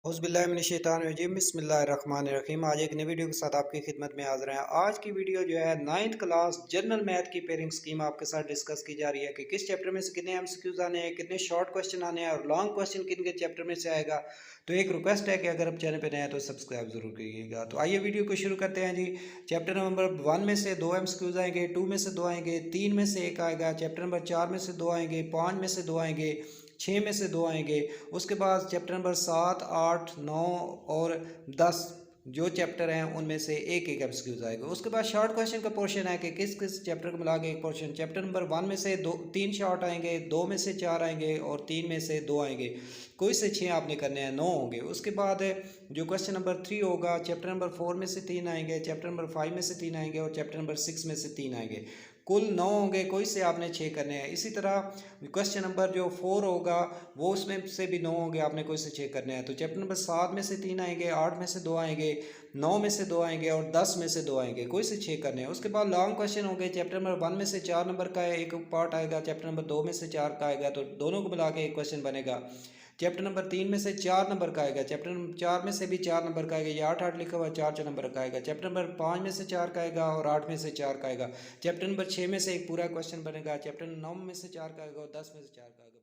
औज़ुबिल्लाहिमिनश्शैतानिर्रजीम बिस्मिल्लाहिर्रहमानिर्रहीम। आज एक नई वीडियो के साथ आपकी खिदमत में हाज़िर हैं। आज की वीडियो जो है 9th क्लास जनरल मैथ की पेयरिंग स्कीम आपके साथ डिस्कस की जा रही है कि किस चैप्टर में से कितने एमसीक्यूज आने हैं, कितने शॉर्ट क्वेश्चन आने हैं और लॉन्ग क्वेश्चन किन के चैप्टर में से आएगा। तो एक रिक्वेस्ट है कि अगर आप चैनल पर नए हैं तो सब्सक्राइब जरूर कीजिएगा। तो आइए वीडियो को शुरू करते हैं जी। चैप्टर नंबर 1 में से 2 एमसीक्यूज आएंगे, 2 में से 2 आएंगे, 3 में से 1 आएगा। चैप्टर नंबर 4 में से 2 आएंगे, 5 में से 2 आएंगे, 6 में से 2 आएंगे। उसके बाद चैप्टर नंबर 7, 8, 9 और 10 जो चैप्टर हैं उनमें से एक एक एमसीक्यूज आएगा। उसके बाद शॉर्ट क्वेश्चन का पोर्शन है कि किस किस चैप्टर को मिला के एक पोर्शन। चैप्टर नंबर 1 में से 3 शॉर्ट आएंगे, 2 में से 4 आएंगे और 3 में से 2 आएंगे। कोई से 6 आपने करने हैं, 9 होंगे। उसके बाद जो क्वेश्चन नंबर 3 होगा, चैप्टर नंबर 4 में से 3 आएंगे, चैप्टर नंबर 5 में से 3 आएंगे और चैप्टर नंबर 6 में से 3 आएंगे। कुल 9 होंगे, कोई से आपने 6 करने हैं। इसी तरह क्वेश्चन नंबर जो 4 होगा वो उसमें से भी 9 होंगे, आपने कोई से 6 करने हैं। तो चैप्टर नंबर 7 में से 3 आएंगे, 8 में से 2 आएंगे, 9 में से 2 आएंगे और 10 में से 2 आएंगे, कोई से 6 करने हैं। उसके बाद लॉन्ग क्वेश्चन होंगे। चैप्टर नंबर 1 में से 4 नंबर का एक पार्ट आएगा, चैप्टर नंबर 2 में से 4 का आएगा, तो दोनों को मिला के एक क्वेश्चन बनेगा। चैप्टर नंबर 3 में से 4 नंबर का आएगा, चैप्टर नंबर 4 में से भी 4 नंबर का आएगा, ये 8 8 लिखा हुआ 4 4 नंबर का आएगा। चैप्टर नंबर 5 में से 4 का आएगा और 8 में से 4 का आएगा। चैप्टर नंबर 6 में से एक पूरा क्वेश्चन बनेगा, चैप्टर 9 में से 4 का आएगा और 10 में से 4 का आएगा।